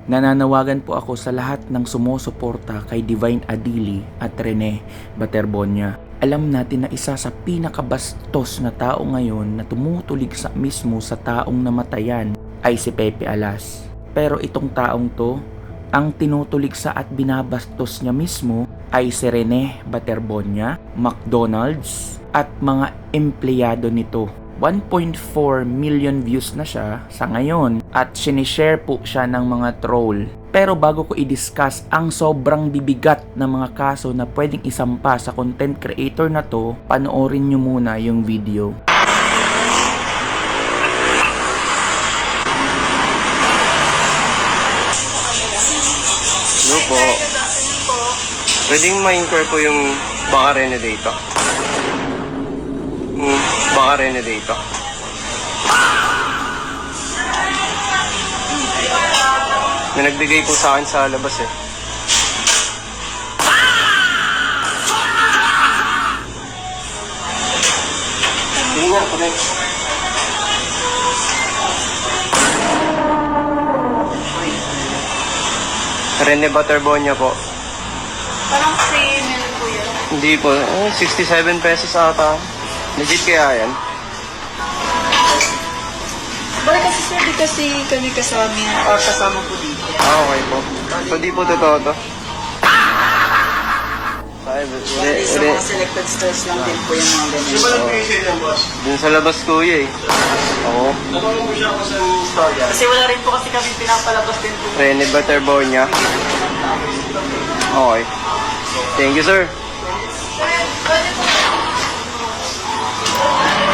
Nananawagan po ako sa lahat ng sumusuporta kay Divine Adili at Rene Baterbonia. Alam natin na isa sa pinakabastos na tao ngayon na tumutulig mismo sa taong namatayan ay si Pepe Alas. Pero itong taong to, ang tinutulig sa at binabastos niya mismo ay si Rene Baterbonia, McDonald's at mga empleyado nito. 1.4 million views na siya sa ngayon at sinishare po siya ng mga troll. Pero bago ko i-discuss ang sobrang bibigat na mga kaso na pwedeng isampa sa content creator na to, panoorin nyo muna yung video. Hello po. Pwedeng ma-inquire po yung baka Rene dito? Baka Rene dito. May nagbigay po sa akin sa labas eh. Hindi nga, pwede. Rene Baterbonia po. Parang female po yun. Hindi po. 67 pesos ata. Legit kaya yan? Baka kasi sir, di kasi kami kasama po dito. Okay po. So di po totoo to? Bali sa mga selected stores lang din po yung mga ganyan. Dun sa labas kuya eh. Oo. Kasi wala rin po kasi kami pinapalabas din po. Rene Baterbonia. Okay. Thank you sir.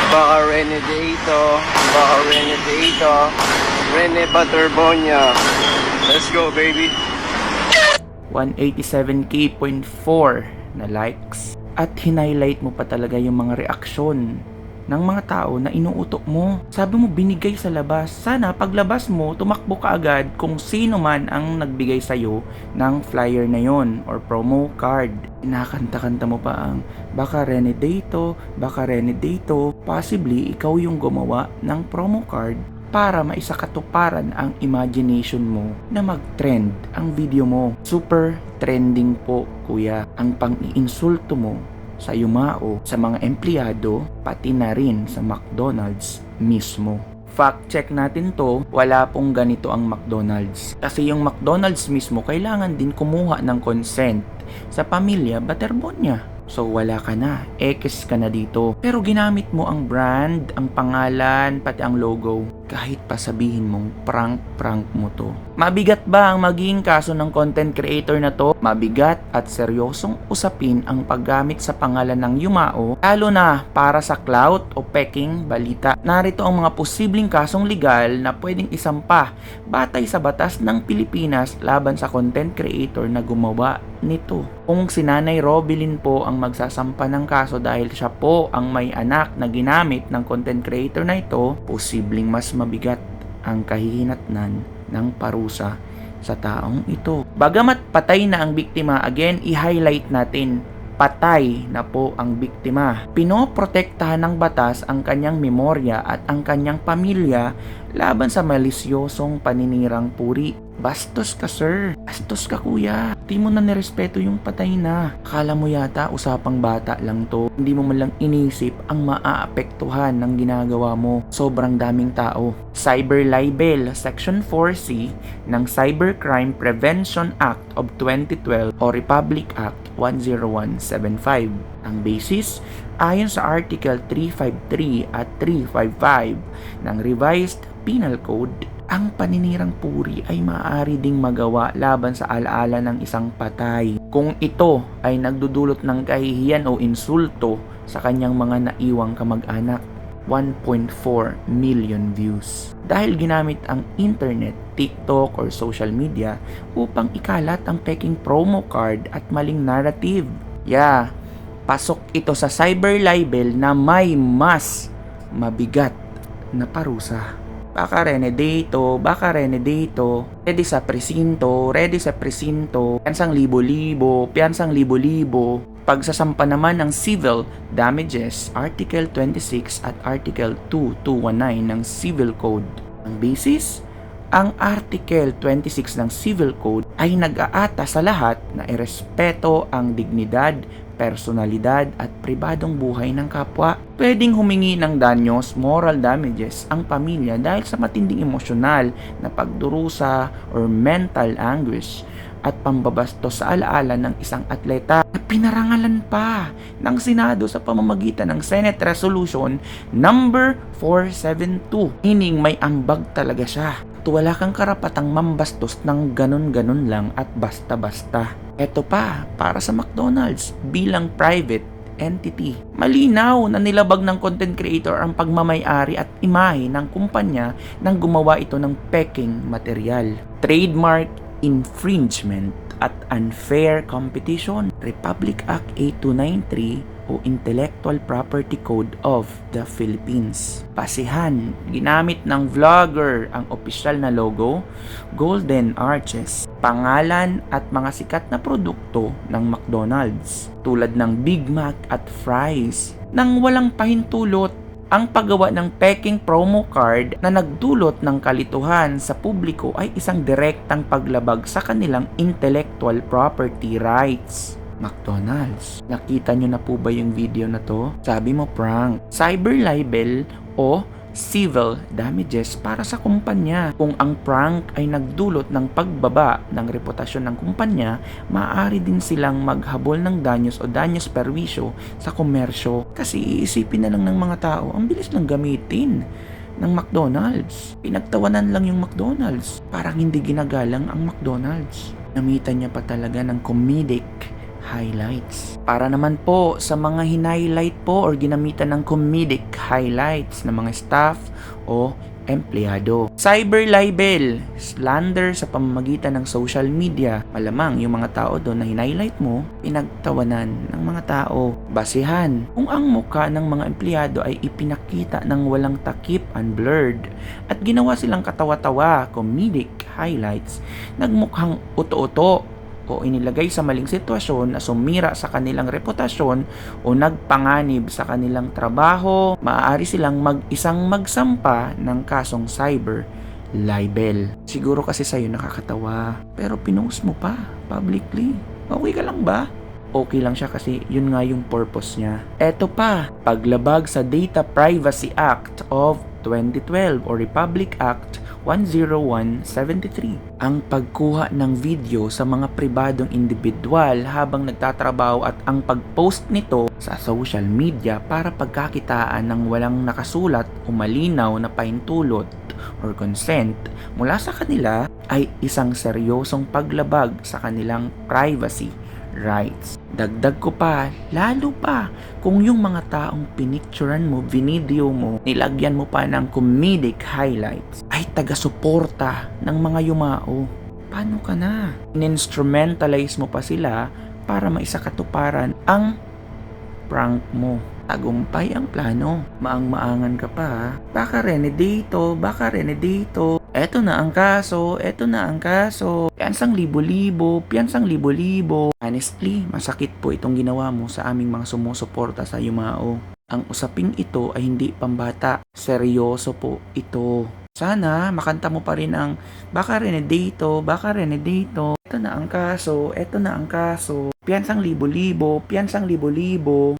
Baka Rene dito. Baka Rene dito. Rene Baterbonia. Let's go baby. 187k.4 na likes at hinighlight mo pa talaga yung mga reaksyon ng mga tao na inuutok mo. Sabi mo binigay sa labas. Sana paglabas mo, tumakbo ka agad kung sino man ang nagbigay sa'yo ng flyer na yon or promo card. Inakanta-kanta mo pa ang baka Rene dito, baka Rene dito. Possibly ikaw yung gumawa ng promo card para maisakatuparan ang imagination mo na mag-trend ang video mo. Super trending po kuya ang pang-iinsulto mo sa yumao, sa mga empleyado, pati na rin sa McDonald's mismo. Fact check natin to, wala pong ganito ang McDonald's. Kasi yung McDonald's mismo kailangan din kumuha ng consent sa pamilya Baterbonia. So wala ka na, X ka na dito. Pero ginamit mo ang brand, ang pangalan, pati ang logo. Kahit pa sabihin mong prank mo to. Mabigat ba ang maging kaso ng content creator na to? Mabigat at seryosong usapin ang paggamit sa pangalan ng yumao, lalo na para sa clout o peking balita. Narito ang mga posibleng kasong legal na pwedeng isampa batay sa batas ng Pilipinas laban sa content creator na gumawa nito. Kung si Nanay Robilin po ang magsasampa ng kaso dahil siya po ang may anak na ginamit ng content creator na ito, posibleng mas mabigat ang kahihinatnan ng parusa sa taong ito. Bagamat patay na ang biktima, again, i-highlight natin, patay na po ang biktima. Pinoprotektahan ng batas ang kanyang memorya at ang kanyang pamilya laban sa malisyosong paninirang puri. Bastos ka sir, bastos ka kuya. Di mo na nirespeto yung patay na. Akala mo yata usapang bata lang to. Hindi mo man lang inisip ang maaapektuhan ng ginagawa mo. Sobrang daming tao. Cyber libel, Section 4C ng Cybercrime Prevention Act of 2012 o Republic Act 10175. Ang basis, ayon sa Article 353 at 355 ng Revised Penal Code, ang paninirang puri ay maaari ding magawa laban sa alaala ng isang patay kung ito ay nagdudulot ng kahihiyan o insulto sa kanyang mga naiwang kamag-anak. 1.4 million views. Dahil ginamit ang internet, TikTok or social media upang ikalat ang peking promo card at maling narrative. Yeah, pasok ito sa cyber libel na may mas mabigat na parusa. Baka Rene dito, baka Rene dito, ready sa presinto, piyansang libo-libo. Pagsasampa naman ng civil damages, Article 26 at Article 2219 ng Civil Code. Ang basis, Ang Article 26 ng Civil Code ay nag-aata sa lahat na irespeto ang dignidad, personalidad at pribadong buhay ng kapwa. Pwedeng humingi ng danyos, moral damages ang pamilya dahil sa matinding emosyonal na pagdurusa or mental anguish at pambabastos sa alaala ng isang atleta na pinarangalan pa ng Senado sa pamamagitan ng Senate Resolution number 472. Meaning may ambag talaga siya. At wala kang karapatang mambastos ng ganun-ganun lang at basta-basta. Eto pa, para sa McDonald's bilang private entity. Malinaw na nilabag ng content creator ang pagmamay-ari at imahe ng kumpanya nang gumawa ito ng peking material. Trademark infringement at unfair competition. Republic Act 8293 o Intellectual Property Code of the Philippines. Basihan, ginamit ng vlogger ang opisyal na logo, golden arches, pangalan at mga sikat na produkto ng McDonald's tulad ng Big Mac at fries nang walang pahintulot. Ang paggawa ng peking promo card na nagdulot ng kalituhan sa publiko ay isang direktang paglabag sa kanilang intellectual property rights. McDonald's, nakita nyo na po ba yung video na to? Sabi mo prank, cyber libel o civil damages para sa kumpanya. Kung ang prank ay nagdulot ng pagbaba ng reputasyon ng kumpanya, maaari din silang maghabol ng danyos o danyos perwisyo sa komersyo. Kasi iisipin na lang ng mga tao, ang bilis lang gamitin ng McDonald's. Pinagtawanan lang yung McDonald's. Parang hindi ginagalang ang McDonald's. Namitan niya pa talaga ng comedic highlights. Para naman po sa mga hinighlight po or ginamitan ng comedic highlights ng mga staff o empleyado. Cyber libel, slander sa pamamagitan ng social media. Malamang yung mga tao doon na hinighlight mo, pinagtawanan ng mga tao. Basihan, kung ang mukha ng mga empleyado ay ipinakita ng walang takip, unblurred, at ginawa silang katawa-tawa, comedic highlights, nagmukhang uto-uto o inilagay sa maling sitwasyon na sumira sa kanilang reputasyon o nagpanganib sa kanilang trabaho, maaari silang mag-isang magsampa ng kasong cyber libel. Siguro kasi sa'yo nakakatawa, pero pinost mo pa publicly. Okay ka lang ba? Okay lang siya kasi yun nga yung purpose niya. Eto pa, paglabag sa Data Privacy Act of 2012 o Republic Act 10173. Ang pagkuha ng video sa mga pribadong individual habang nagtatrabaho at ang pag-post nito sa social media para pagkakitaan ng walang nakasulat o malinaw na pahintulot or consent mula sa kanila ay isang seryosong paglabag sa kanilang privacy rights. Dagdag ko pa, lalo pa kung yung mga taong pinicturan mo, video mo, nilagyan mo pa ng comedic highlights ay taga-suporta ng mga yumao. Paano ka na? In-instrumentalize mo pa sila para maisakatuparan ang prank mo. Tagumpay ang plano. Maang-maangan ka pa ha? Baka Rene dito, baka Rene dito. Eto na ang kaso, eto na ang kaso. Piyansang libo-libo, piyansang libo-libo. Honestly, masakit po itong ginawa mo sa aming mga sumusuporta sa Yumao. Ang usaping ito ay hindi pambata. Seryoso po ito. Sana makanta mo pa rin ang baka Rene dito, baka Rene dito. Eto na ang kaso, eto na ang kaso. Piyansang libo-libo, piyansang libo-libo.